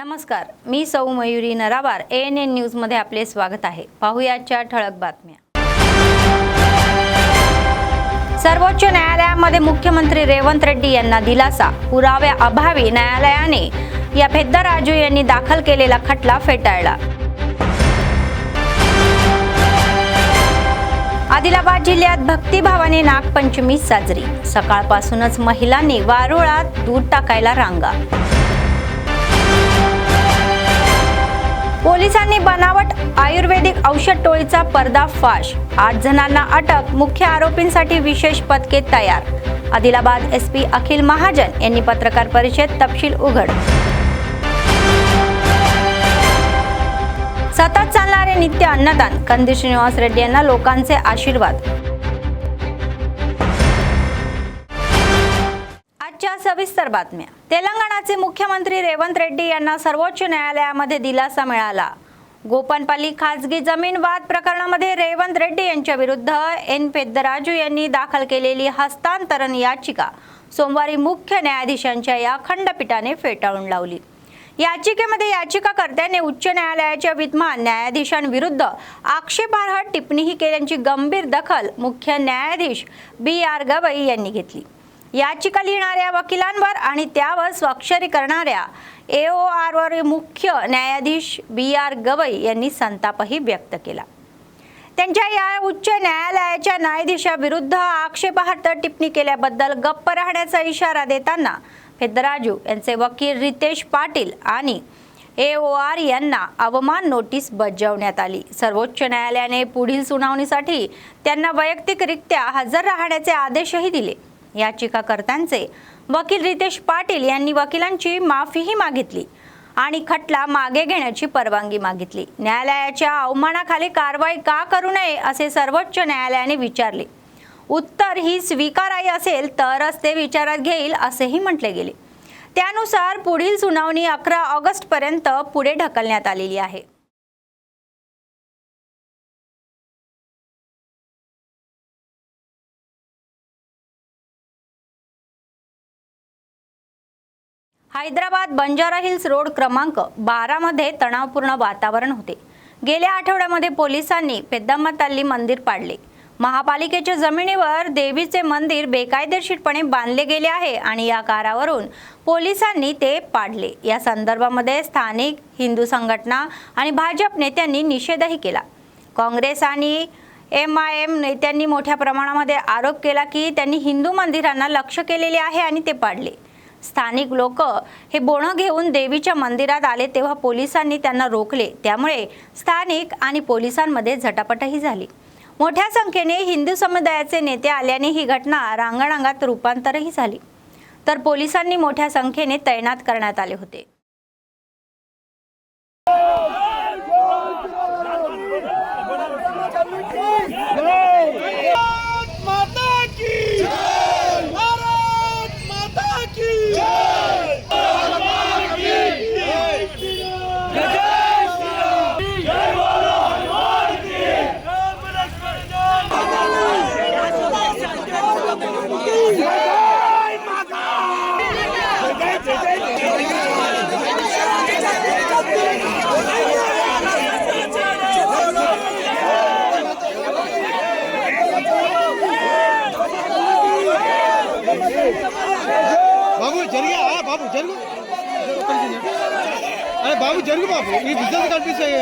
नमस्कार, मी सौ Mayuri नरावार ANN news मध्ये आपले स्वागत आहे। पाहुयाच्या ठळक बातम्या। सर्वोच्च न्यायालयामध्ये मुख्यमंत्री रेवंत रेड्डी यांना दिलासा। पुराव्या अभावी न्यायालयाने या पेद्दाराजू यांनी दाखल केलेला खटला फेटाळला। आदिलाबाद जिल्ह्यात भक्तिभावाने नागपंचमी साजरी। सकाळपासूनच महिलांनी वारुळात दूध टाकायला रांगा। पोलिसांनी बनावट आयुर्वेदिक औषध टोळीचा पर्दाफाश। 8 जणांना अटक। मुख्य आरोपींसाठी विशेष पथके तयार। आदिलाबाद SP अखिल महाजन यांनी पत्रकार परिषदेत तपशील उघड। सतत चालणारे नित्य अन्नदान। कंदी श्रीनिवास रेड्डी यांना लोकांचे आशीर्वाद। आजच्या सविस्तर बातम्या। तेलंगणाचे मुख्यमंत्री रेवंत रेड्डी यांना सर्वोच्च न्यायालयामध्ये दिलासा मिळाला। गोपनपल्ली खासगी जमीन वाद प्रकरणामध्ये रेवंत रेड्डी यांच्या विरुद्ध N पेद्दाराजू यांनी दाखल केलेली हस्तांतरण याचिका सोमवारी मुख्य न्यायाधीशांच्या या खंडपीठाने फेटाळून लावली। याचिकेमध्ये याचिकाकर्त्याने उच्च न्यायालयाच्या विद्यमान न्यायाधीशांविरुद्ध आक्षेपार्ह टिप्पणी केल्याची गंभीर दखल मुख्य न्यायाधीश BR गवई यांनी घेतली। याचिका लिहिणाऱ्या वकिलांवर आणि त्यावर स्वाक्षरी करणाऱ्या AOR मुख्य न्यायाधीश BR गवई यांनी संतापही व्यक्त केला। त्यांच्या या उच्च न्यायालयाच्या न्यायाधीशाविरुद्ध आक्षेपार्ह टिप्पणी केल्याबद्दल गप्प राहण्याचा इशारा देताना पेद्दाराजू यांचे वकील रितेश पाटील आणि AOR यांना अवमान नोटीस बजावण्यात आली। सर्वोच्च न्यायालयाने पुढील सुनावणीसाठी त्यांना वैयक्तिकरित्या हजर राहण्याचे आदेशही दिले। याचिकाकर्त्यांचे वकील रितेश पाटील यांनी वकिलांची माफीही मागितली आणि खटला मागे घेण्याची परवानगी मागितली। न्यायालयाच्या अवमानाखाली कारवाई का करू नये असे सर्वोच्च न्यायालयाने विचारले। उत्तर ही स्वीकारार्ह असेल तरच ते विचारात घेईल असेही म्हटले गेले। त्यानुसार पुढील सुनावणी 11 ऑगस्ट पर्यंत पुढे ढकलण्यात आलेली आहे। हैदराबाद बंजारा हिल्स रोड क्रमांक 12 मध्ये तणावपूर्ण वातावरण होते। गेल्या आठवड्यामध्ये पोलिसांनी पेद्दामतल्ली मंदिर पाडले। महापालिकेच्या जमिनीवर देवीचे मंदिर बेकायदेशीरपणे बांधले गेले आहे आणि या कारणावरून पोलिसांनी ते पाडले। या संदर्भामध्ये स्थानिक हिंदू संघटना आणि भाजप नेत्यांनी निषेधही केला। काँग्रेस आणि MIM नेत्यांनी मोठ्या प्रमाणामध्ये आरोप केला की त्यांनी हिंदू मंदिरांना लक्ष्य केलेले आहे आणि ते पाडले। स्थानिक लोक हे बोणं घेऊन देवीच्या मंदिरात आले तेव्हा पोलिसांनी त्यांना रोखले। त्यामुळे स्थानिक आणि पोलिसांमध्ये झटापटही झाली। मोठ्या संख्येने हिंदू समुदायाचे नेते आल्याने ही घटना रांगारांगात रूपांतरही झाली, तर पोलिसांनी मोठ्या संख्येने तैनात करण्यात आले होते। बाबू जरिए बाबू जरु अरे बाबू जरु बाबू ये बिजनेस कल्पिస్తాయి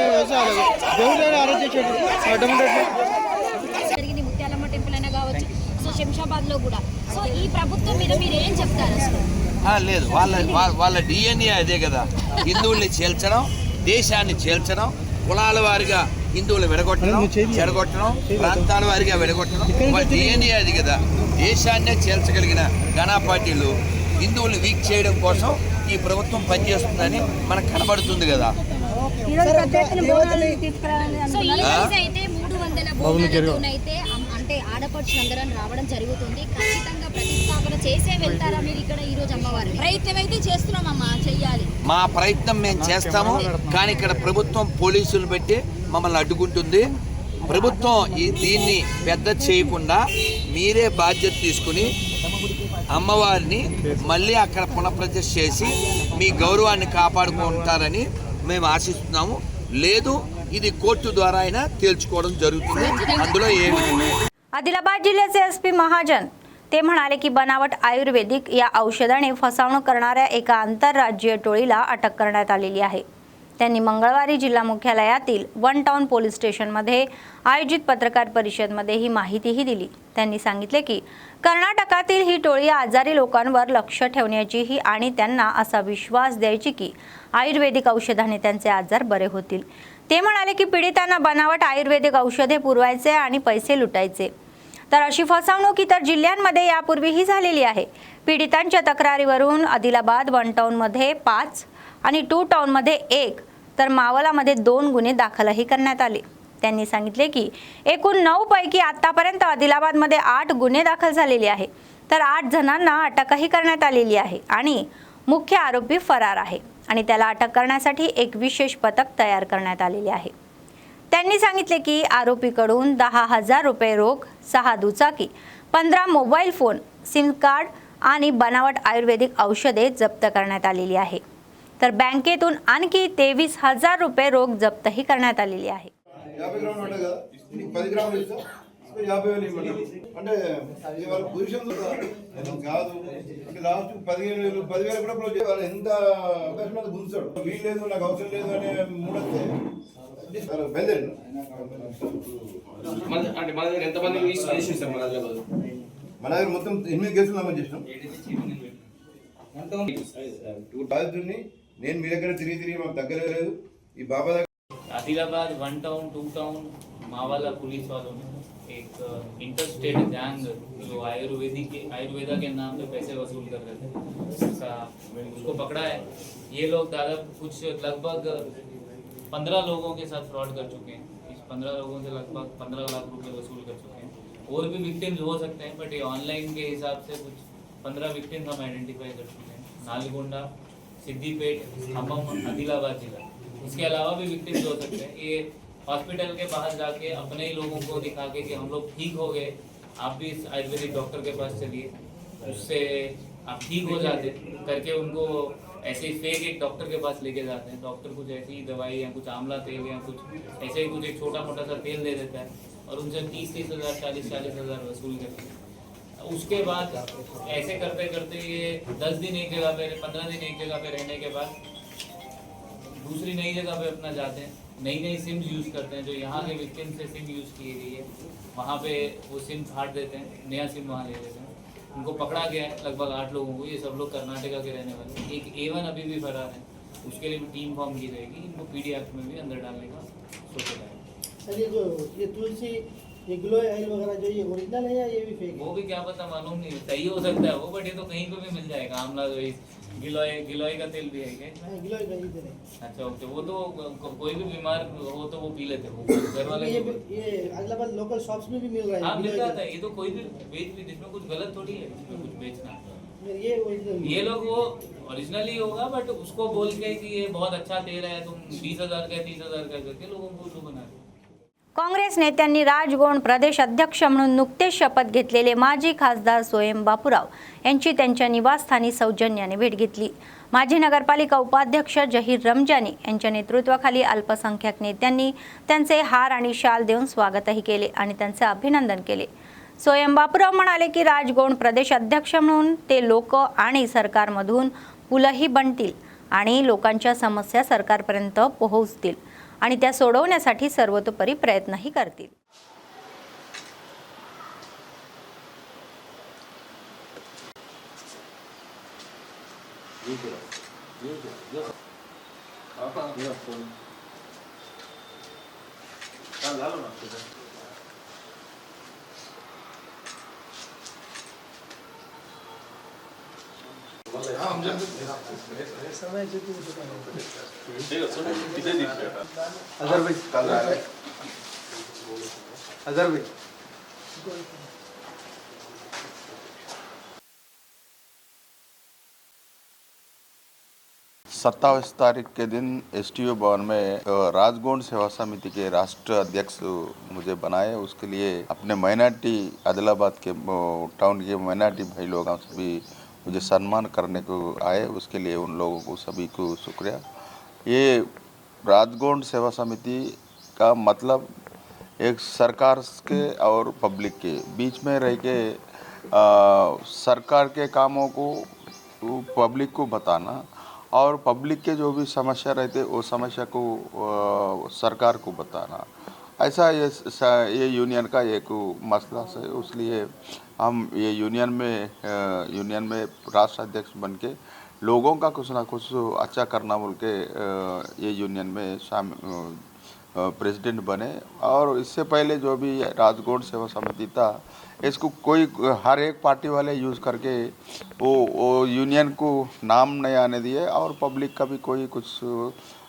దేవుని ఆరాధన చేయడం జరిగింది ముత్యాలమ్మ టెంపుల్ అయినా కావచ్చు సో శంషాబాద్ లో కూడా సో ఈ ప్రభుత్వం మీద మీరు ఏం చెప్తారు అసలు లేదు వాళ్ళ DNA అదే కదా హిందువుల్ని చేల్చడం దేశాన్ని చేల్చడం కులాల వారిగా హిందువులు విడగొట్టడం చెడగొట్టడం ప్రాంతాల వారిగా విడగొట్టడం వాళ్ళ DNA అది కదా దేశాన్నే చేల్చగలిగిన గణా పార్టీలు హిందువులు వీక్ చేయడం కోసం ఈ ప్రభుత్వం పనిచేస్తుందని మనకు కనబడుతుంది కదా। అంటే ఆడపడుచులందరం రావడం జరుగుతుంది। ఖచ్చితంగా ప్రతిష్టాపన చేసే వెళ్తారా మీరు ఇక్కడ ఈ రోజు అమ్మవారి ప్రయత్నం అయితే చేస్తున్నామమ్మా చెయ్యాలి। మా ప్రయత్నం మేము చేస్తాము కానీ ఇక్కడ ప్రభుత్వం పోలీసులు పెట్టి మమ్మల్ని అడ్డుకుంటుంది। ప్రభుత్వం దీన్ని పెద్ద చేయకుండా మీరే బాధ్యత తీసుకుని అమ్మవారిని మళ్ళీ అక్కడ పునఃప్రతిష్ఠ చేసి మీ గౌరవాన్ని కాపాడుకుంటారని మేము ఆశిస్తున్నాము. లేదు ఇది कोर्ट द्वारा అయినా తేల్చుకోవడం జరుగుతుంది. అందులో ఏమీ आदिलाबाद जिल्ह्याचे एसपी महाजन ते म्हणाले की बनावट आयुर्वेदिक या औषधाने फसवणूक करणाऱ्या एका आंतरराज्यीय टोळीला अटक करण्यात आलेली आहे. त्यांनी मंगळवारी जिल्हा मुख्यालयातील वन टाउन पोलीस स्टेशनमध्ये आयोजित पत्रकार परिषदेमध्ये ही माहितीही दिली. त्यांनी सांगितले की कर्नाटकातील ही टोळी आजारी लोकांवर लक्ष ठेवण्याचीही आणि त्यांना असा विश्वास द्यायची की आयुर्वेदिक औषधाने त्यांचे आजार बरे होतील. ते म्हणाले की पीडितांना बनावट आयुर्वेदिक औषधे पुरवायचे आणि पैसे लुटायचे. तर अशी फसवणूक इतर जिल्ह्यांमध्ये यापूर्वीही झालेली आहे. पीडितांच्या तक्रारीवरून आदिलाबाद वन टाउनमध्ये 5 आणि 2 टाउनमध्ये 1 तर मावलामध्ये 2 गुन्हे दाखलही करण्यात आले. त्यांनी सांगितले की एकूण 9 पैकी आतापर्यंत आदिलाबादमध्ये 8 गुन्हे दाखल झालेले आहे. तर 8 जणांना अटकही करण्यात आलेली आहे आणि मुख्य आरोपी फरार आहे आणि त्याला अटक करण्यासाठी एक विशेष पथक तयार करण्यात आलेले आहे. त्यांनी सांगितले की आरोपीकडून 10,000 रुपये रोख, 6 दुचाकी, 15 मोबाईल फोन, सिम कार्ड आणि बनावट आयुर्वेदिक औषधे जप्त करण्यात आलेली आहे. तर बँकेतून आणखी 23,000 रुपये रोख जप्तही करण्यात आलेली आहे. 50 గ్రాములు ఉంటాయి కదా, నీకు 10 గ్రాములు ఇస్తా, 50,000 ఇవ్వమంటారు. అంటే ఇవాళ పొజిషన్ నేను కాదు, లాస్ట్ 15,000 10,000 కూడా క్లోజ్ చేయాలి. ఎంత అవకాశం అది గుంజాడు, వీలు లేదు నాకు అవసరం లేదు అనే మూడొస్తే బయలుదేరి అంటే మన దగ్గర ఎంతమంది సార్ మన దగ్గర మొత్తం 8 కేసులు నమోదు చేసినాం. బాధితుడిని నేను మీ దగ్గర తిరిగి మాకు దగ్గర లేదు. ఈ బాబా దగ్గర आदिलाबाद 1 टाउन 2 टाउन मावाला पुलिस वालों ने एक इंटरस्टेट गैंग जो आयुर्वेदा के नाम पे पैसे वसूल कर रहे थे उसको पकड़ा है. ये लोग दादा कुछ लगभग 15 लोगों के साथ फ्रॉड कर चुके हैं. इस 15 लोगों से लगभग 15 लाख रुपए वसूल कर चुके हैं. और भी विक्टिम्स हो सकते हैं बट ये ऑनलाइन के हिसाब से कुछ 15 विक्टिम्स हम आइडेंटिफाई कर चुके हैं. नालगोंडा, सिद्दीपेट, खम्भम, आदिलाबाद जिला. इसके अलावा भी विक्टिम्स हो सकते हैं. ये हॉस्पिटल के बाहर जाके अपने ही लोगों को दिखा के कि हम लोग ठीक हो गए, आप भी इस आयुर्वेदिक डॉक्टर के पास चलिए, उससे आप ठीक हो जाते करके उनको ऐसे ही फेक एक डॉक्टर के पास लेके जाते हैं. डॉक्टर कुछ ऐसी ही दवाई या कुछ आंवला तेल या कुछ ऐसे ही कुछ एक छोटा मोटा सा तेल दे देता है और उनसे 30-30 हज़ार 40-40 हज़ार वसूल करते हैं. उसके बाद ऐसे करते करते ये 10 दिन एक जगह पे, 15 दिन एक जगह पे रहने के बाद दूसरी नई जगह पे अपना जाते हैं. नई सिम्स यूज़ करते हैं. जो यहाँ के विक्टिम से सिम यूज़ की गई है वहाँ पे वो सिम फाड़ देते हैं, नया सिम वहाँ ले लेते हैं. उनको पकड़ा गया है लगभग 8 लोगों को. ये सब लोग कर्नाटका के रहने वाले हैं. एक A1 अभी भी फरार है. उसके लिए भी टीम फॉर्म की जाएगी. इनको PD एक्ट में भी अंदर डालने का सोचा जाएगा. सर ये तुलसी, ये ग्लो ऑयल वगैरह जो ये ओरिजिनल है या ये भी फेक है? वो भी क्या पता, मालूम नहीं. सही हो सकता है वो, बट ये तो कहीं पे भी मिल जाएगा. आमला जो गिलोय का तेल भी है क्या? हाँ, ग्लो का ही तेल है. अच्छा ओके. वो तो कोई भी बीमार हो तो वो पी लेते हो, घर वाले ये आदिलाबाद लोकल शॉप्स में भी मिल रहा है. हाँ मिल जाता है. ये तो कोई भी बेच भी, जिसमें कुछ गलत थोड़ी है इसमें कुछ बेचना. ये ओरिजिनल. ये लोग वो ओरिजिनल ही होगा बट उसको बोल के कि ये बहुत अच्छा तेल है, तुम 20,000 का 30,000 का करके लोगों को उल्लू बना दो. काँग्रेस नेत्यांनी राजगोंड प्रदेश अध्यक्ष म्हणून नुकतेच शपथ घेतलेले माजी खासदार सोयम बापूराव यांची त्यांच्या निवासस्थानी सौजन्याने भेट घेतली. माजी नगरपालिका उपाध्यक्ष जहीर रमजानी यांच्या नेतृत्वाखाली अल्पसंख्याक नेत्यांनी त्यांचे हार आणि शाल देऊन स्वागतही केले आणि त्यांचे अभिनंदन केले. सोयम बापूराव म्हणाले की राजगोंड प्रदेश अध्यक्ष म्हणून ते लोक आणि सरकारमधून पुलही बनतील आणि लोकांच्या समस्या सरकारपर्यंत पोहोचतील आणि त्या सोडवण्यासाठी सर्वतोपरी प्रयत्नही करतील. अजहर भाई 27 तारीख के दिन STO भवन में राजगोंड सेवा समिति के राष्ट्र अध्यक्ष मुझे बनाए। उसके लिए अपने माइनॉरिटी आदिलाबाद के टाउन के माइनॉरिटी भाई लोग सभी मुझे सम्मान करने को आए। उसके लिए उन लोगों को सभी को शुक्रिया। ये राजगोंड सेवा समिति का मतलब एक सरकार के और पब्लिक के बीच में रह के सरकार के कामों को पब्लिक को बताना और पब्लिक के जो भी समस्या रहते वो समस्या को सरकार को बताना, ऐसा ये यूनियन का एक मसला है। इसलिए हम ये यूनियन में राष्ट्र अध्यक्ष बन के लोगों का कुछ ना कुछ अच्छा करना बोल के ये यूनियन में प्रेसिडेंट बने। और इससे पहले जो भी राजगोंड सेवा समिति था, इसको कोई हर एक पार्टी वाले यूज़ करके वो यूनियन को नाम नहीं आने दिए और पब्लिक का भी कोई कुछ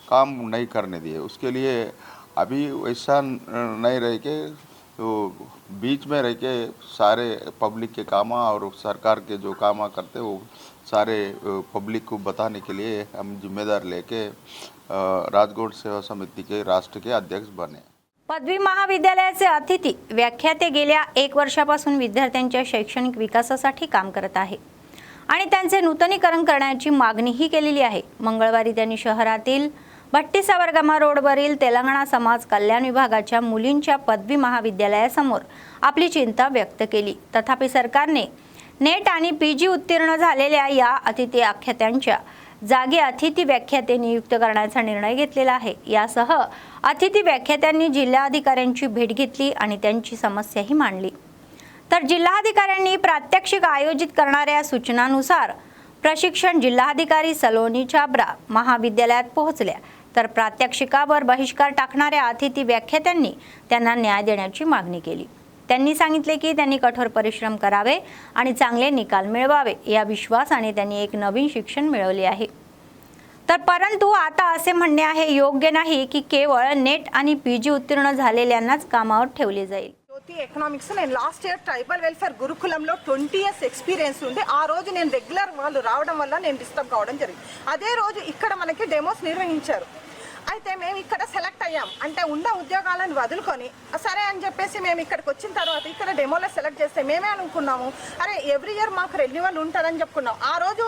काम नहीं करने दिए। उसके लिए अभी वैसा नहीं रह के तो बीच में रह के सारे पब्लिक के काम और सरकार के जो काम करते वो सारे पब्लिक को बताने के लिए हम जिम्मेदार लेके राजगोंड सेवा समिति के राष्ट्र के अध्यक्ष बने। पदवी महाविद्यालयाचे अतिथी व्याख्याते गेल्या 1 वर्षापासून विद्यार्थ्यांच्या शैक्षणिक विकासासाठी काम करत आहे आणि त्यांचे नूतनीकरण करण्याची मागणीही केलेली आहे। मंगळवारी त्यांनी शहरातील भट्टी सावरगामा रोडवरील तेलंगणा समाज कल्याण विभागाच्या मुलींच्या पदवी महाविद्यालयासमोर आपली चिंता व्यक्त केली। तथापि सरकारने नेट आणि PG उत्तीर्ण झालेल्या या अतिथी व्याख्यात्यांच्या जागी अतिथी व्याख्याते नियुक्त करण्याचा निर्णय घेतलेला आहे। यासह अतिथी व्याख्यात्यांनी जिल्हाधिकाऱ्यांची भेट घेतली आणि त्यांची समस्याही मांडली। तर जिल्हाधिकाऱ्यांनी प्रात्यक्षिक आयोजित करणाऱ्या सूचनानुसार प्रशिक्षण जिल्हाधिकारी सलोनी छाबरा महाविद्यालयात पोहोचल्या। तर प्रात्यक्षिकावर बहिष्कार टाकणाऱ्या अतिथी व्याख्यात्यांनी त्यांना न्याय देण्याची मागणी केली। त्यांनी सांगितले की त्यांनी कठोर परिश्रम करावे आणि चांगले निकाल मिळवावे या विश्वासाने त्यांनी एक नवीन शिक्षण मिळवले आहे। तर परंतु आता असे म्हणणे आहे योग्य नाही की केवळ नेट आणि PG उत्तीर्ण झालेल्यांनाच कामावर ठेवले जाईल। జ్యోతి ఎకనామిక్స్ నేను లాస్ట్ ఇయర్ ట్రైబల్ వెల్ఫేర్ గురుకులంలో 20 ఇయర్స్ ఎక్స్పీరియన్స్ ఉండే ఆ రోజు నేను రెగ్యులర్ వాళ్ళు రావడం వల్ల నేను డిస్టర్బ్ కావడం జరిగింది। అదే రోజు ఇక్కడ మనకి డెమోస్ నిర్వహించారు। అయితే మేము ఇక్కడ సెలెక్ట్ అయ్యాం అంటే ఉన్న ఉద్యోగాలను వదులుకొని సరే అని చెప్పేసి మేము ఇక్కడికి వచ్చిన తర్వాత ఇక్కడ డెమోలో సెలెక్ట్ చేస్తే మేమే అనుకున్నాము అరే ఎవ్రీ ఇయర్ మాకు రెన్యువల్ ఉంటుందని చెప్పుకున్నాం। ఆ రోజు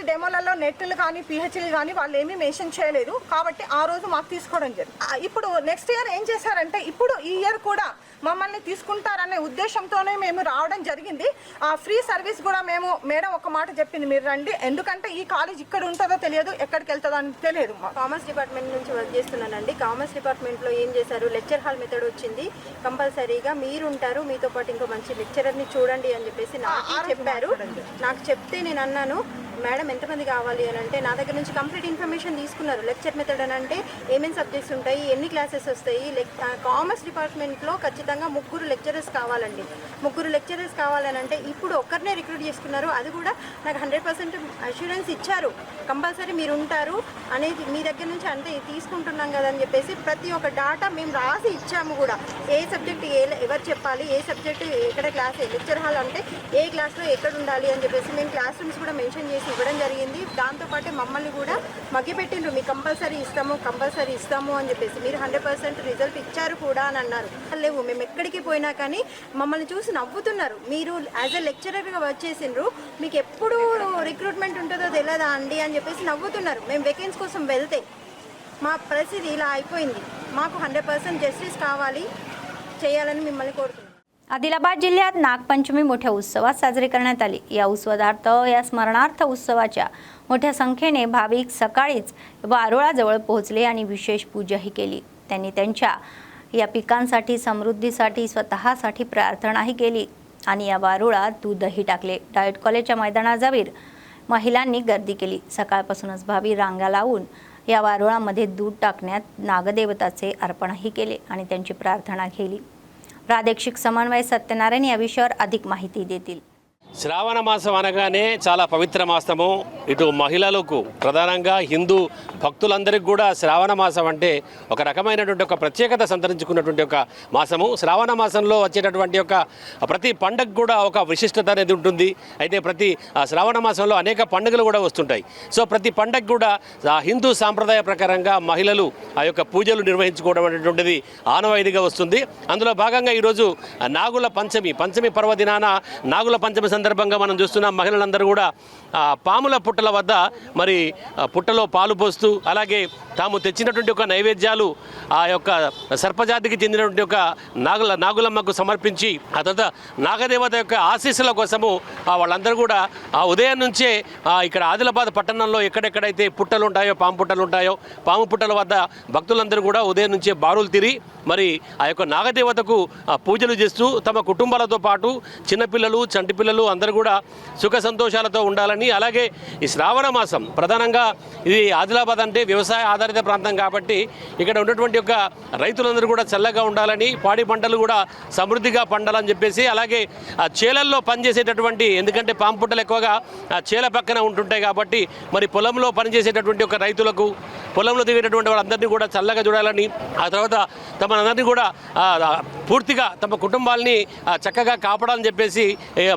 డెమోలలో నెట్లు కానీ PHలు కానీ వాళ్ళు ఏమీ మెన్షన్ చేయలేదు కాబట్టి ఆ రోజు మాకు తీసుకోవడం జరిగింది। ఇప్పుడు నెక్స్ట్ ఇయర్ ఏం చేశారంటే ఇప్పుడు ఈ ఇయర్ కూడా మమ్మల్ని తీసుకుంటారనే ఉద్దేశంతోనే మేము రావడం జరిగింది। ఆ ఫ్రీ సర్వీస్ కూడా మేము మేడం ఒక మాట చెప్పింది మీరు రండి ఎందుకంటే ఈ కాలేజ్ ఇక్కడ ఉంటుందో తెలియదు ఎక్కడికి వెళ్తుందో అని తెలియదు। కామర్స్ డిపార్ట్మెంట్ నుంచి వర్క్ చేస్తున్నానండి। కామర్స్ డిపార్ట్మెంట్లో ఏం చేశారు లెక్చర్ హాల్ మెథడ్ వచ్చింది కంపల్సరీగా మీరు ఉంటారు మీతో పాటు ఇంకో మంచి లెక్చరర్ని చూడండి అని చెప్పేసి నాకు చెప్పారు। నాకు చెప్తే నేను అన్నాను మేడం ఎంతమంది కావాలి అని అంటే నా దగ్గర నుంచి కంప్లీట్ ఇన్ఫర్మేషన్ తీసుకున్నారు। లెక్చర్ మెథడ్ అని అంటే ఏమేమి సబ్జెక్ట్స్ ఉంటాయి ఎన్ని క్లాసెస్ వస్తాయి కామర్స్ డిపార్ట్మెంట్లో ఖచ్చితంగా 3 లెక్చరర్స్ కావాలండి। 3 లెక్చరర్స్ కావాలని అంటే ఇప్పుడు ఒక్కరినే రిక్రూట్ చేసుకున్నారు అది కూడా నాకు 100% అష్యూరెన్స్ ఇచ్చారు కంపల్సరీ మీరు ఉంటారు అనేది మీ దగ్గర నుంచి అంటే తీసుకుంటున్నాం కదా అని చెప్పేసి ప్రతి ఒక్క డాటా మేము రాసి ఇచ్చాము కూడా ఏ సబ్జెక్ట్ ఎవరు చెప్పాలి ఏ సబ్జెక్ట్ ఎక్కడ క్లాస్ లెక్చర్ హాల్ అంటే ఏ క్లాస్లో ఎక్కడ ఉండాలి అని చెప్పేసి మేము క్లాస్ రూమ్స్ కూడా మెన్షన్ చేసి ఇవ్వడం జరిగింది। దాంతోపాటు మమ్మల్ని కూడా మగ్గిపెట్టిండ్రు మీకు కంపల్సరీ ఇస్తాము అని చెప్పేసి మీరు 100% రిజల్ట్ ఇచ్చారు కూడా అని అన్నారు। లేవు మేము ఎక్కడికి పోయినా కానీ మమ్మల్ని చూసి నవ్వుతున్నారు మీరు యాజ్ ఎ లెక్చరర్గా వర్క్ చేసిండ్రు మీకు ఎప్పుడు రిక్రూట్మెంట్ ఉంటుందో తెలియదా అండి అని చెప్పేసి నవ్వుతున్నారు। మేము వేకెన్సీ కోసం వెళ్తే మా పరిస్థితి ఇలా అయిపోయింది మాకు 100% జస్టిస్ కావాలి చేయాలని मिम्मल्नी कोरुतुन्नाम। आदिलाबाद जिल्ह्यात नागपंचमी मोठ्या उत्सवात साजरी करण्यात आली। या उत्सवार्थ या स्मरणार्थ उत्सवाच्या मोठ्या संख्येने भाविक सकाळीच वारुळाजवळ पोहोचले आणि विशेष पूजाही केली। त्यांनी त्यांच्या या पिकांसाठी समृद्धीसाठी स्वतःसाठी प्रार्थनाही केली आणि या वारुळात दूधही टाकले। डायट कॉलेजच्या मैदानाजवळ महिलांनी गर्दी केली। सकाळपासूनच भावी रांगा लावून या वारुळामध्ये दूध टाकण्यात नागदेवताचे अर्पणही केले आणि त्यांची प्रार्थना केली। प्रादेशिक समन्वय सत्यनारायण या विषयावर अधिक माहिती देतील। శ్రావణ మాసం అనగానే చాలా పవిత్ర మాసము। ఇటు మహిళలకు ప్రధానంగా హిందూ భక్తులందరికీ కూడా శ్రావణ మాసం అంటే ఒక రకమైనటువంటి ఒక ప్రత్యేకత సంతరించుకున్నటువంటి ఒక మాసము. శ్రావణ మాసంలో వచ్చేటటువంటి ఒక ప్రతి పండగ కూడా ఒక విశిష్టత అనేది ఉంటుంది. అయితే ప్రతి శ్రావణ మాసంలో అనేక పండుగలు కూడా వస్తుంటాయి. సో ప్రతి పండగ కూడా హిందూ సాంప్రదాయ ప్రకారంగా మహిళలు ఆ యొక్క పూజలు నిర్వహించుకోవడం అనేటువంటిది ఆనవాయితీగా వస్తుంది. అందులో భాగంగా ఈరోజు నాగుల పంచమి పర్వదినాన నాగుల పంచమి సందర్భంగా మనం చూస్తున్నాం మహిళలందరూ కూడా పాముల పుట్టల వద్ద మరి పుట్టలో పాలు పోస్తూ అలాగే తాము తెచ్చినటువంటి ఒక నైవేద్యాలు ఆ యొక్క సర్పజాతికి చెందినటువంటి ఒక నాగులమ్మకు సమర్పించి ఆ తర్వాత నాగదేవత యొక్క ఆశీస్సుల కోసము వాళ్ళందరూ కూడా ఆ ఉదయం నుంచే ఇక్కడ ఆదిలాబాద్ పట్టణంలో ఎక్కడెక్కడైతే పుట్టలు ఉంటాయో పాము పుట్టల వద్ద భక్తులందరూ కూడా ఉదయం నుంచే బారులు తిరిగి మరి ఆ యొక్క నాగదేవతకు పూజలు చేస్తూ తమ కుటుంబాలతో పాటు చిన్నపిల్లలు చంటి పిల్లలు అందరూ కూడా సుఖ సంతోషాలతో ఉండాలని, అలాగే ఈ శ్రావణ మాసం ప్రధానంగా ఇది ఆదిలాబాద్ అంటే వ్యవసాయ ఆధారిత ప్రాంతం కాబట్టి ఇక్కడ ఉన్నటువంటి యొక్క రైతులందరూ కూడా చల్లగా ఉండాలని, పాడి పంటలు కూడా సమృద్ధిగా పండాలని చెప్పేసి, అలాగే ఆ చేలల్లో పనిచేసేటటువంటి ఎందుకంటే పాము పుట్టలు ఎక్కువగా చేల పక్కన ఉంటుంటాయి కాబట్టి మరి పొలంలో పనిచేసేటటువంటి ఒక రైతులకు పొలంలో దిగేటటువంటి వాళ్ళందరినీ కూడా చల్లగా చూడాలని, ఆ తర్వాత తమనందరినీ కూడా పూర్తిగా తమ కుటుంబాలని చక్కగా కాపాడాలని చెప్పేసి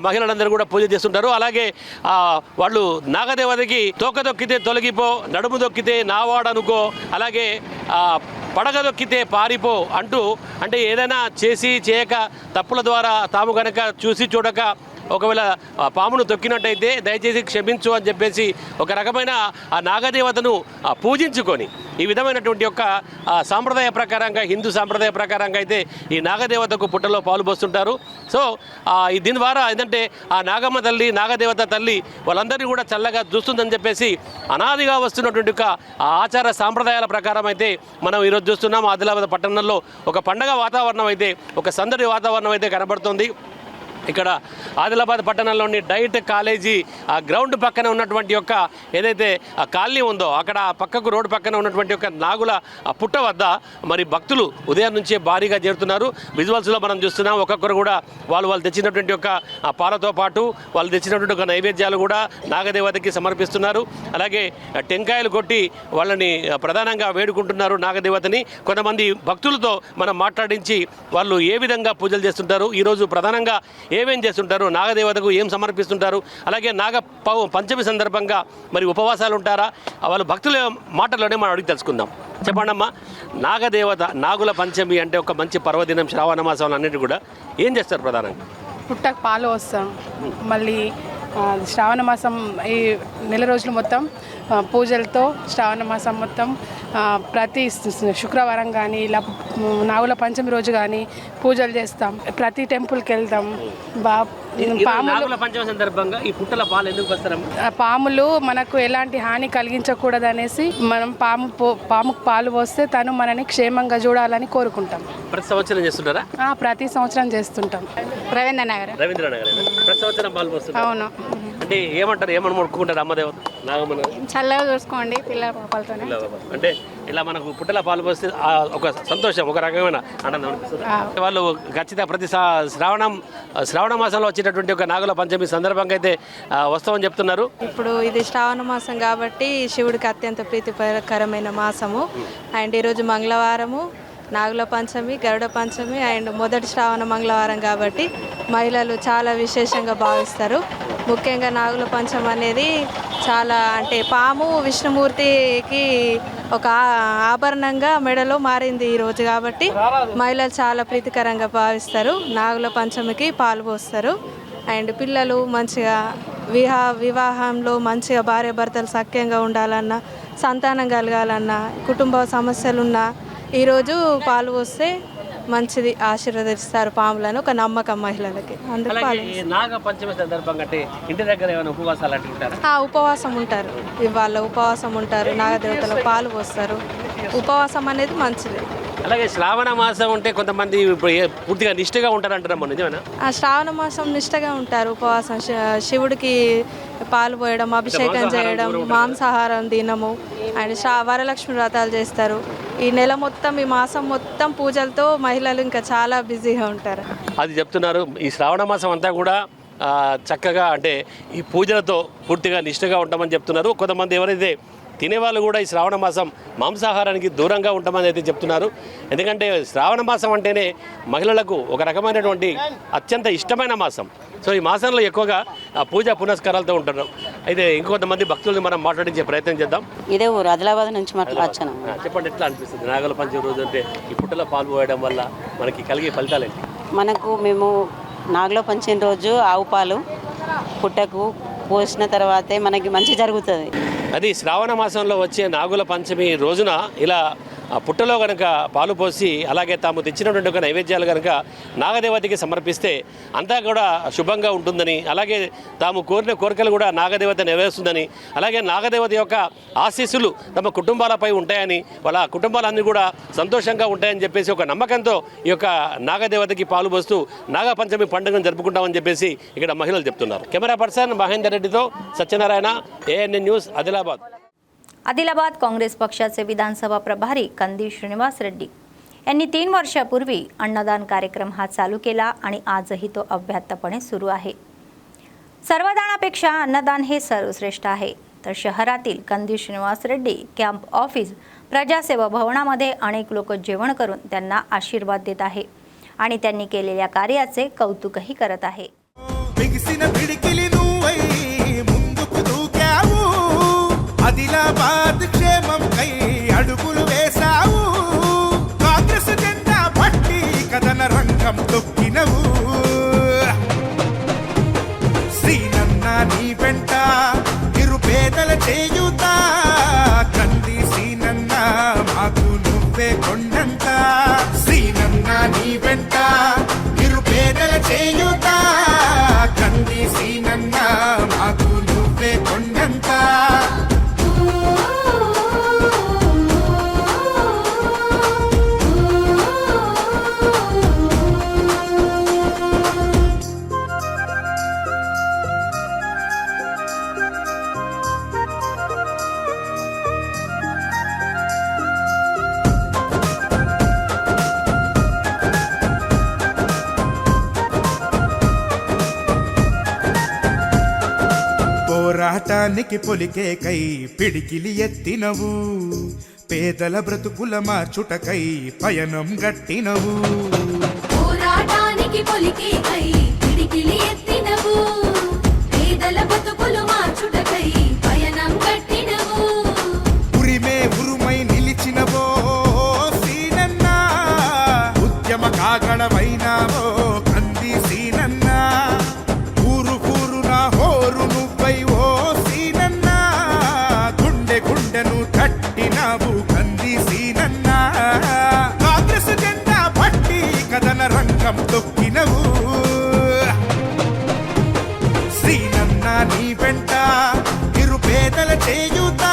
మహిళలందరూ కూడా పూజ చేస్తుంటారు. అలాగే వాళ్ళు నాగదేవతకి తోక దొక్కితే తొలగిపో, నడుము దొక్కితే నావాడనుకో, అలాగే పడగ దొక్కితే పారిపో అంటూ అంటే ఏదైనా చేసి చేయక తప్పుల ద్వారా తాము కనుక చూసి చూడక ఒకవేళ పామును తొక్కినట్టయితే దయచేసి క్షమించు అని చెప్పేసి ఒక రకమైన ఆ నాగదేవతను పూజించుకొని ఈ విధమైనటువంటి యొక్క సాంప్రదాయ ప్రకారంగా హిందూ సాంప్రదాయ ప్రకారంగా అయితే ఈ నాగదేవతకు పుట్టలో పాలు పోస్తుంటారు. సో దీని ద్వారా ఏంటంటే ఆ నాగమ్మ తల్లి నాగదేవత తల్లి వాళ్ళందరినీ కూడా చల్లగా చూస్తుందని చెప్పేసి అనాదిగా వస్తున్నటువంటి ఒక ఆచార సాంప్రదాయాల ప్రకారం అయితే మనం ఈరోజు చూస్తున్నాం. ఆదిలాబాద్ పట్టణంలో ఒక పండగ వాతావరణం అయితే ఒక సందడి వాతావరణం అయితే కనబడుతుంది. ఇక్కడ ఆదిలాబాద్ పట్టణంలోని డైట్ కాలేజీ ఆ గ్రౌండ్ పక్కన ఉన్నటువంటి యొక్క ఏదైతే ఆ కాలనీ ఉందో అక్కడ పక్కకు రోడ్డు పక్కన ఉన్నటువంటి ఒక నాగుల పుట్ట వద్ద మరి భక్తులు ఉదయం నుంచే భారీగా చేరుతున్నారు. విజువల్స్లో మనం చూస్తున్నాం. ఒక్కొక్కరు కూడా వాళ్ళు తెచ్చినటువంటి ఒక పాలతో పాటు వాళ్ళు తెచ్చినటువంటి ఒక నైవేద్యాలు కూడా నాగదేవతకి సమర్పిస్తున్నారు. అలాగే టెంకాయలు కొట్టి వాళ్ళని ప్రధానంగా వేడుకుంటున్నారు నాగదేవతని. కొంతమంది భక్తులతో మనం మాట్లాడించి వాళ్ళు ఏ విధంగా పూజలు చేస్తుంటారు, ఈరోజు ప్రధానంగా ఏమేం చేస్తుంటారు, నాగదేవతకు ఏం సమర్పిస్తుంటారు, అలాగే పంచమి సందర్భంగా మరి ఉపవాసాలు ఉంటారా, వాళ్ళ భక్తుల మాటల్లోనే మనం అడిగి తెలుసుకుందాం. చెప్పండమ్మా, నాగదేవత నాగుల పంచమి అంటే ఒక మంచి పర్వదినం శ్రావణ మాసంలో అన్నిటి కూడా ఏం చేస్తారు ప్రధానంగా? పుట్టకు పాలు వస్తాం. మళ్ళీ శ్రావణ మాసం ఈ నెల రోజులు మొత్తం పూజలతో శ్రావణ మాసం మొత్తం ప్రతి శుక్రవారం కానీ ఇలా నాగుల పంచమి రోజు కానీ పూజలు చేస్తాం. ప్రతి టెంపుల్కి వెళ్తాం. పంచమి సందర్భంగా ఈ పుట్టల పాలు ఎందుకు వస్తారు? పాములు మనకు ఎలాంటి హాని కలిగించకూడదు అనేసి మనం పాముకు పాలు పోస్తే తను మనని క్షేమంగా చూడాలని కోరుకుంటాం. ప్రతి సంవత్సరం చేస్తుంటారా? ప్రతి సంవత్సరం చేస్తుంటాం. రవీంద్రనగర్ ప్రతి సంవత్సరం పాలు పోస్తారు. అవును. అంటే ఏమంటారు, ఏమని మొక్కుకుంటారు అమ్మదేవత నాగమ్మ? చల్లగా చూసుకోండి పిల్లల పాపలతోనే. అంటే ఇలా మనకు పుట్టల పాలు పోస్తే ఒక సంతోషం, ఒక రకమైన ఆనందం అనిపిస్తుంది. వాళ్ళు ఖచ్చితంగా ప్రతి శ్రావణ మాసంలో వచ్చేటటువంటి ఒక నాగుల పంచమి సందర్భంగా అయితే వస్తామని చెప్తున్నారు. ఇప్పుడు ఇది శ్రావణ మాసం కాబట్టి శివుడికి అత్యంత ప్రీతికరమైన మాసము. అండ్ ఈరోజు మంగళవారము, నాగుల పంచమి, గరుడ పంచమి అండ్ మొదటి శ్రావణ మంగళవారం కాబట్టి మహిళలు చాలా విశేషంగా భావిస్తారు. ముఖ్యంగా నాగుల పంచమి అనేది చాలా అంటే పాము విష్ణుమూర్తికి ఒక ఆభరణంగా మెడలో మారింది ఈరోజు కాబట్టి మహిళలు చాలా ప్రీతికరంగా భావిస్తారు. నాగుల పంచమికి పాలు పోస్తారు. అండ్ పిల్లలు మంచిగా వివాహంలో మంచిగా భార్య భర్తలు సఖ్యంగా ఉండాలన్నా, సంతానం కలగాలన్నా, కుటుంబ సమస్యలున్నా ఈరోజు పాలు పోస్తే మంచిది ఆశీర్వదిస్తారు పాములను, ఒక నమ్మకం మహిళలకి. నాగ పంచమి సందర్భంగా అంటే ఇంటి దగ్గర ఏమైనా ఉపవాసాలు అంటే ఉంటారు? ఉపవాసం ఉంటారు. ఇవాళ ఉపవాసం ఉంటారు, నాగదేవతలకు పాలు పోస్తారు. ఉపవాసం అనేది మంచిది. అలాగే శ్రావణ మాసం ఉంటే కొంతమంది పూర్తిగా నిష్ఠగా ఉంటారంటారమ్మా, నిజమేనా? శ్రావణ మాసం నిష్ఠగా ఉంటారు. ఉపవాసం శివుడికి పాలు పోయడం, అభిషేకం చేయడం, మాంసాహారం తినము అండ్ వరలక్ష్మి వ్రతాలు చేస్తారు. ఈ నెల మొత్తం ఈ మాసం మొత్తం పూజలతో మహిళలు ఇంకా చాలా బిజీగా ఉంటారు. అది చెప్తున్నారు. ఈ శ్రావణ మాసం అంతా కూడా చక్కగా అంటే ఈ పూజలతో పూర్తిగా నిష్ఠగా ఉంటామని చెప్తున్నారు. కొంతమంది ఎవరైతే తినేవాళ్ళు కూడా ఈ శ్రావణ మాసం మాంసాహారానికి దూరంగా ఉంటామని అయితే చెప్తున్నారు. ఎందుకంటే శ్రావణ మాసం అంటేనే మహిళలకు ఒక రకమైనటువంటి అత్యంత ఇష్టమైన మాసం. సో ఈ మాసంలో ఎక్కువగా పూజ పునస్కారాలతో ఉంటారు. అయితే ఇంకొంతమంది భక్తుల్ని మనం మాట్లాడించే ప్రయత్నం చేద్దాం. ఇదే ఊరు ఆదిలాబాద్ నుంచి మాట్లాడుతున్నాను. చెప్పండి, ఎట్లా అనిపిస్తుంది నాగుల పంచమి రోజు అంటే ఈ పుట్టలో పాలు పోయడం వల్ల మనకి కలిగే ఫలితాలు ఏంటి? మేము నాగుల పంచమి రోజు ఆవు పాలు పుట్టకు పోసిన తర్వాతే మనకి మంచి జరుగుతుంది. అది శ్రావణ మాసంలో వచ్చే నాగుల పంచమి రోజున ఇలా పుట్టలో కనుక పాలు పోసి అలాగే తాము తెచ్చినటువంటి ఒక నైవేద్యాలు కనుక నాగదేవతకి సమర్పిస్తే అంతా కూడా శుభంగా ఉంటుందని, అలాగే తాము కోరిన కోరికలు కూడా నాగదేవత నెరవేరుస్తుందని, అలాగే నాగదేవత యొక్క ఆశీస్సులు తమ కుటుంబాలపై ఉంటాయని, వాళ్ళ కుటుంబాలన్నీ కూడా సంతోషంగా ఉంటాయని చెప్పేసి ఒక నమ్మకంతో ఈ యొక్క నాగదేవతకి పాలు పోస్తూ నాగపంచమి పండుగను జరుపుకుంటామని చెప్పేసి ఇక్కడ మహిళలు చెప్తున్నారు. కెమెరా పర్సన్ మహేందర్ రెడ్డితో సత్యనారాయణ, ANN न्यूज आदिलाबाद. आदिलाबाद काँग्रेस पक्षाचे विधानसभा प्रभारी कंदी श्रीनिवास रेड्डी यांनी 3 वर्षापूर्वी अन्नदान कार्यक्रम हा चालू केला आणि आजही तो अव्याहतपणे सुरू आहे. सर्वदानापेक्षा अन्नदान हे सर्वश्रेष्ठ आहे. तर शहरातील कंदी श्रीनिवास रेड्डी कॅम्प ऑफिस प्रजासेवा भवनामध्ये अनेक लोक जेवण करून त्यांना आशीर्वाद देत आहे आणि त्यांनी केलेल्या कार्याचे कौतुकही करत आहे. ఆదిలాబాద్ క్షేమం కై అడుగులు వేసావు, కాంగ్రెస్ జెండా పట్టి కథన రంగం తొక్కినవు. శ్రీనన్న నీ వెంట నిరుపేదల చేయుత, కంది శ్రీనన్న మాకు నువ్వే కొండంత. శ్రీనన్న నీ వెంట నిరుపేదల చేయుత, కంది శ్రీనన్న మాకు నువ్వే కొండంత. పోరాటానికి పొలికే కై పిడికిలి ఎత్తినవు, పేదల బ్రతుకుల మార్చుటకై పయనం గట్టినవు. పోరాటానికి పొలికే కై పిడికిలి ఎత్తినవు, పేదల బ్రతుకులు మార్చుటకై పయనం గట్టినవు. ఉరిమే ఉరుమై నిలిచినవో సీనన్న, ఉద్యమ కాగడవైనావో కంది సీనన్న. ఊరు ఊరు నా హోరు నువ్వై ఓ సీనన్న, గుండె గుండెను తట్టినావు కంది సీనన్న. కాంగ్రెస్ జెండా పట్టి కథన రంగం తొక్కినవు. శ్రీనన్న నీ వెంట నిరుపేదల చేయుత,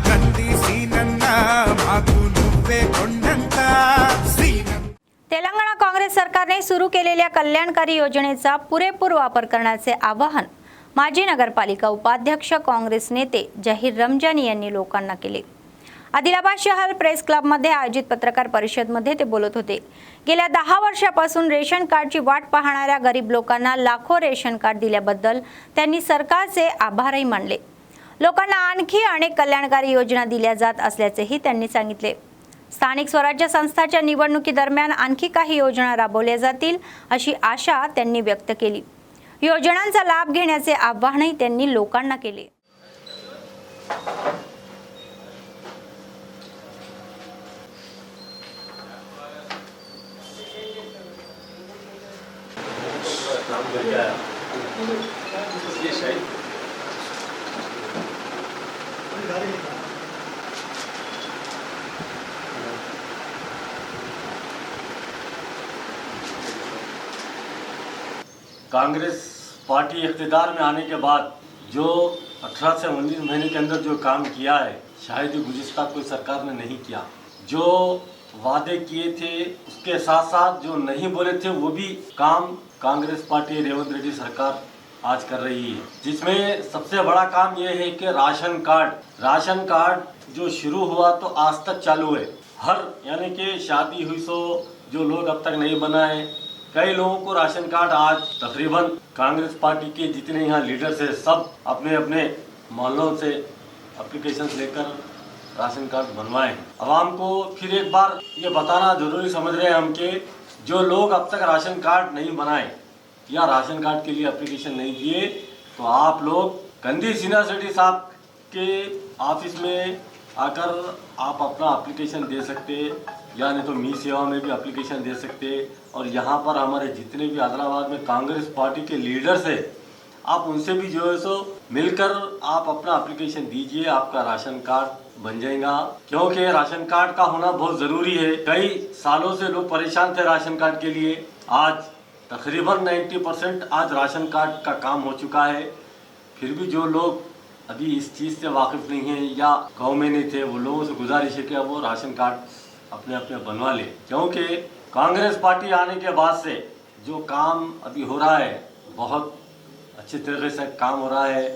కంది సీనన్న మాకు నువ్వే కొండంత. तेलंगणा काँग्रेस सरकारने सुरू केलेल्या कल्याणकारी योजनेचा पुरेपूर वापर करण्याचे आवाहन माजी नगरपालिका उपाध्यक्ष काँग्रेस नेते जहीर रमजानी यांनी लोकांना केले. आदिलाबाद शहर प्रेस क्लबमध्ये आयोजित पत्रकार परिषदेमध्ये ते बोलत होते. गेल्या 10 वर्षापासून रेशन कार्डची वाट पाहणाऱ्या गरीब लोकांना लाखो रेशन कार्ड दिल्याबद्दल त्यांनी सरकारचे आभारही मानले. लोकांना आणखी अनेक कल्याणकारी योजना दिल्या जात असल्याचेही त्यांनी सांगितले. स्थानिक स्वराज्य संस्थांच्या निवडणुकीदरम्यान आणखी काही योजना राबवल्या जातील अशी आशा त्यांनी व्यक्त केली. योजनांचा लाभ घेण्याचे आवाहनही त्यांनी लोकांना केले. कांग्रेस पार्टी इख्तिदार में आने के बाद जो 18 से 19 महीने के अंदर जो काम किया है, शायद ही गुज़िश्ता कोई सरकार ने नहीं किया. जो वादे किए थे उसके साथ साथ जो नहीं बोले थे वो भी काम कांग्रेस पार्टी रेवंत रेड्डी सरकार आज कर रही है. जिसमें सबसे बड़ा काम ये है कि राशन कार्ड जो शुरू हुआ तो आज तक चालू है. हर यानी कि शादी हुई सो जो लोग अब तक नहीं बनाए, कई लोगों को राशन कार्ड आज तकरीबन कांग्रेस पार्टी के जितने यहाँ लीडर्स हैं सब अपने अपने मोहल्लों से एप्लीकेशन लेकर राशन कार्ड बनवाएं। आवाम को फिर एक बार ये बताना जरूरी समझ रहे हैं हम कि जो लोग अब तक राशन कार्ड नहीं बनाए या राशन कार्ड के लिए एप्लीकेशन नहीं दिए, तो आप लोग कंदी सिन्हा शेट्टी साहब के ऑफिस में आकर आप अपना एप्लीकेशन दे सकते, या नहीं तो मी सेवा में भी एप्लीकेशन दे सकते। और यहाँ पर हमारे जितने भी आदिलाबाद में कांग्रेस पार्टी के लीडर्स है, आप उनसे भी जो है सो मिलकर आप अपना एप्लीकेशन दीजिए, आपका राशन कार्ड बन जाएगा। क्योंकि राशन कार्ड का होना बहुत ज़रूरी है। कई सालों से लोग परेशान थे राशन कार्ड के लिए। आज तकरीबन 90% आज राशन कार्ड का काम हो चुका है। फिर भी जो लोग अभी इस चीज़ से वाकिफ़ नहीं है या गाँव में नहीं थे, वो लोगों से गुजारिश है कि अब वो राशन कार्ड अपने अपने बनवा ले। क्योंकि कांग्रेस पार्टी आने के बाद से जो काम अभी हो रहा है, बहुत अच्छे तरीके से काम हो रहा है,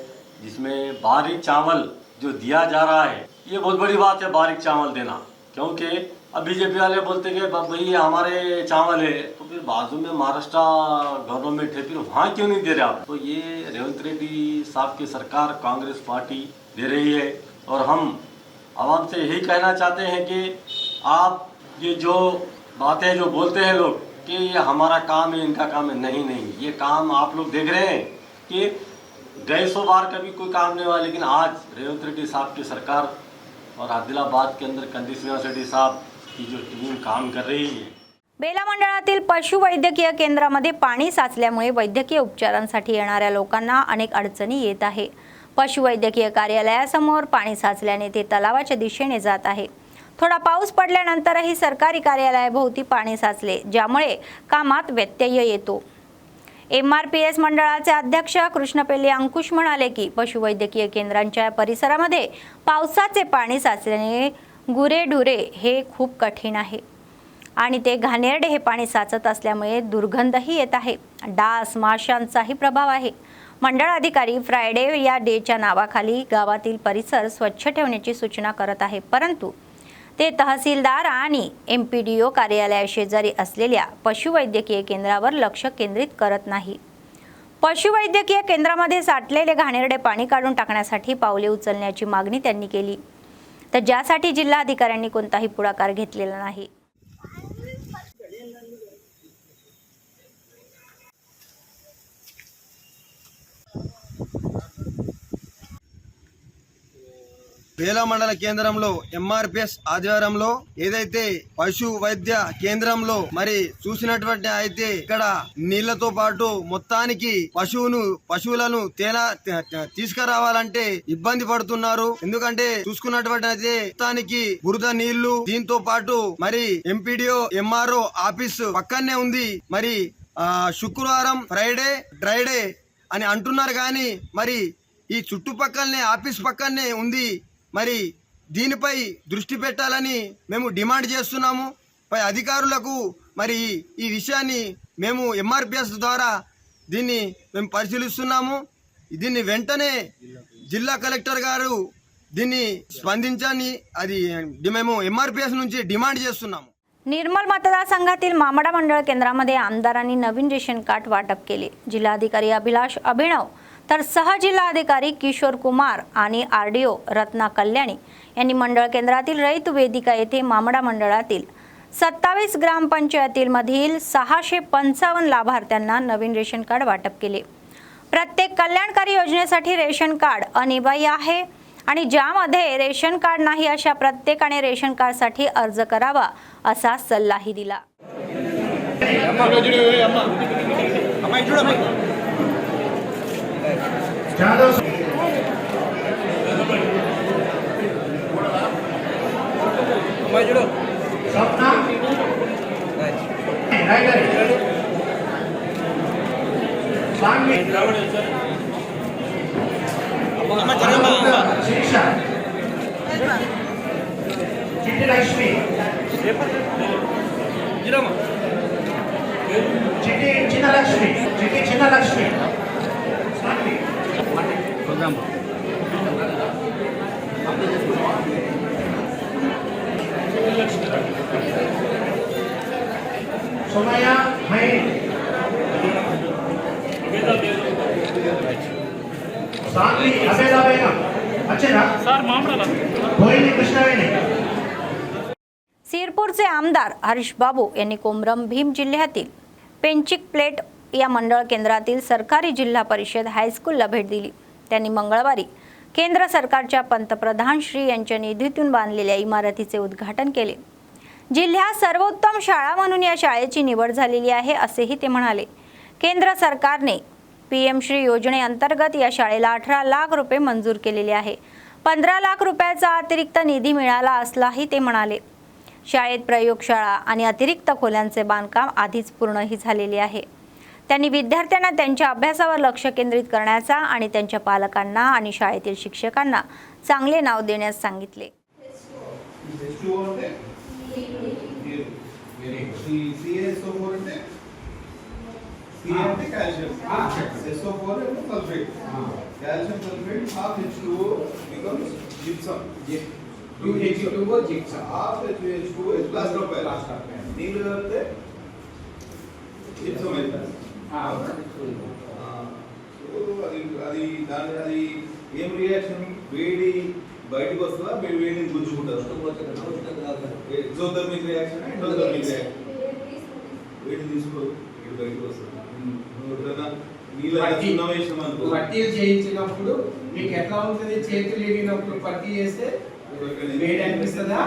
जिसमें बारीक चावल जो दिया जा रहा है, ये बहुत बड़ी बात है बारीक चावल देना। क्योंकि अब बीजेपी वाले बोलते कि भाई ये हमारे चावल है, तो फिर बाजू में महाराष्ट्र गवर्नमेंट है, फिर वहाँ क्यों नहीं दे रहे आप? तो ये रेवंत रेड्डी साहब की सरकार कांग्रेस पार्टी दे रही है। और हम आवाम से यही कहना चाहते हैं कि आप ये जो बातें जो बोलते हैं लोग कि ये हमारा काम है, इनका काम है, नहीं, ये काम आप लोग देख रहे हैं कि गए 100 बार कभी कोई काम नहीं हुआ, लेकिन आज रेवंत रेड्डी साहब की सरकार और आदिलाबाद के अंदर कंदी सिन्हा शेट्टी साहब की जो टीम काम कर रही है। बेला मंडळातील पशुवैद्यकीय केंद्रामध्ये पाणी साचल्यामुळे वैद्यकीय उपचारांसाठी येणाऱ्या लोकांना अनेक अडचणी येत आहे। पशुवैद्यकीय कार्यालयासमोर पाणी साचल्याने ते तलावाच्या दिशेने जात आहे। थोडा पाऊस पडल्यानंतरही सरकारी कार्यालयाभोवती पाणी साचले, ज्यामुळे कामात व्यत्यय येतो। MRPS मंडळाचे अध्यक्ष कृष्णपेल्ली अंकुश म्हणाले की पशुवैद्यकीय केंद्रांच्या परिसरामध्ये पावसाचे पाणी साचल्याने गुरेढुरे हे खूप कठीण आहे आणि ते घाणेरडे हे पाणी साचत असल्यामुळे दुर्गंधही येत आहे। डास माशांचाही प्रभाव आहे। मंडळ अधिकारी फ्रायडे या डेच्या नावाखाली गावातील परिसर स्वच्छ ठेवण्याची सूचना करत आहे, परंतु ते तहसीलदार आणि MPDO कार्यालयाशेजारी असलेल्या पशुवैद्यकीय केंद्रावर लक्ष केंद्रित करत नाही। पशुवैद्यकीय केंद्रामध्ये साठलेले घाणेरडे पाणी काढून टाकण्यासाठी पावले उचलण्याची मागणी त्यांनी केली, तर ज्यासाठी जिल्हाधिकाऱ्यांनी कोणताही पुढाकार घेतलेला नाही। బేలా మండల కేంద్రంలో MRPS ఆధ్వర్యంలో ఏదైతే పశు వైద్య కేంద్రంలో మరి చూసినటువంటి అయితే ఇక్కడ నీళ్లతో పాటు మొత్తానికి పశువులను తీసుకురావాలంటే ఇబ్బంది పడుతున్నారు। ఎందుకంటే చూసుకున్నటువంటి అయితే మొత్తానికి బురద నీళ్లు, దీంతో పాటు మరి MPDO MRO ఆఫీస్ పక్కనే ఉంది। మరి శుక్రవారం ఫ్రైడే డ్రైడే అని అంటున్నారు, కానీ మరి ఈ చుట్టుపక్కలనే ఆఫీస్ పక్కనే ఉంది। మరి దీనిపై దృష్టి పెట్టాలని మేము డిమాండ్ చేస్తున్నాము। పై అధికారులకు మరి ఈ విషయాన్ని మేము MRPS ద్వారా దీన్ని మేము పరిశీలిస్తున్నాము। దీన్ని వెంటనే జిల్లా కలెక్టర్ గారు దీన్ని స్పందించని అది మేము MRPS నుంచి डिमांड చేస్తున్నాము। निर्मल मतदारसंघातील मामडा मंडळ केंद्रामध्ये आमदारांनी नवीन रेशन कार्ड वाटप केले। जिल्हाधिकारी अभिलाष अभिनव तर सहजिल्हाधिकारी किशोर कुमार आणि RDO रत्ना कल्याणी यांनी मंडळ केंद्रातील रयत वेदिका येथे मामडा मंडळातील 27 ग्रामपंचायतीमधील 655 लाभार्थ्यांना नवीन रेशन कार्ड वाटप केले। प्रत्येक कल्याणकारी योजनेसाठी रेशन कार्ड अनिवार्य आहे आणि ज्यामध्ये रेशन कार्ड नाही अशा प्रत्येकाने रेशन कार्डसाठी अर्ज करावा असा सल्लाही दिला। सोमया मैं सानवी अबेदा बेगम। सिरपूरचे आमदार हरीश बाबू यांनी कोमरम भीम जिल्ह्यातील पेंचिक प्लेट या मंडळ केंद्रातील सरकारी जिल्हा परिषद हायस्कूलला भेट दिली. त्यांनी मंगळवारी केंद्र सरकारच्या पंतप्रधान श्री यांच्या निधीतून बांधलेल्या इमारतीचे उद्घाटन केले. जिल्ह्यात सर्वोत्तम शाळा म्हणून या शाळेची निवड झालेली आहे असेही ते म्हणाले. केंद्र सरकारने PM श्री योजनेअंतर्गत या शाळेला 18 लाख रुपये मंजूर केलेले आहे. 15 लाख रुपयाचा अतिरिक्त निधी मिळाला असलाही ते म्हणाले. शाळेत प्रयोगशाळा आणि अतिरिक्त खोल्यांचे बांधकाम आधीच पूर्णही झालेले आहे. त्यांनी विद्यार्थ्यांना त्यांच्या अभ्यासावर लक्ष केंद्रित करण्याचा आणि त्यांच्या पालकांना आणि शाळेतील शिक्षकांना चांगले नाव देण्यास सांगितले. అది ఏం రియాక్షన్ వేడి బయటకు వస్తుందా వేడిని గుంజుకుంటారు ఎగ్జోథర్మిక్ రియాక్షన్ ఎండోథర్మిక్ రియాక్షన్ వేడి తీసుకో వేడి బయటకు వస్తుంది పట్టీలు చేయించినప్పుడు మీకు ఎట్లా ఉంటుంది చేతులు ఎగినప్పుడు పట్టీ చేస్తే వేడి అనిపిస్తుందా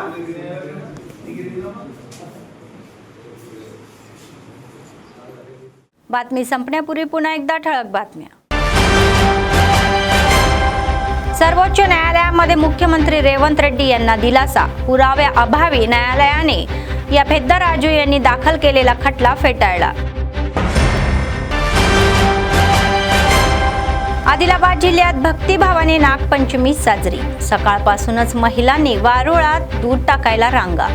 बातमी संपण्यापूर्वी पुन्हा एकदा ठळक बातम्या. सर्वोच्च न्यायालयामध्ये मुख्यमंत्री रेवंत रेड्डी यांना दिलासा. पुराव्याअभावी न्यायालयाने या पेद्दाराजू यांनी दाखल केलेला खटला फेटाळला. आदिलाबाद जिल्ह्यात भक्तिभावाने नागपंचमी साजरी. सकाळपासूनच महिलांनी वारुळात दूध टाकायला रांगा.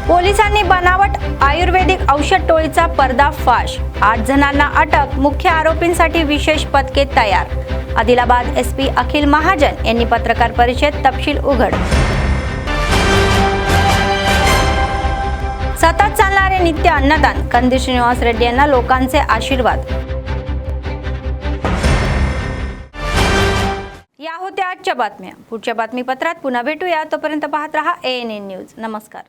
पोलिसांनी बनावट आयुर्वेदिक औषध टोळीचा पर्दाफाश. 8 जणांना अटक. मुख्य आरोपींसाठी विशेष पथके तयार. आदिलाबाद SP अखिल महाजन यांनी पत्रकार परिषदेत तपशील उघड. सतत चालणारे नित्य अन्नदान. कंदी श्रीनिवास रेड्डी यांना लोकांचे आशीर्वाद. या होत्या आजच्या बातम्या. पुढच्या बातमीपत्रात पुन्हा भेटूया. तोपर्यंत पाहत रहा ANN न्यूज. नमस्कार.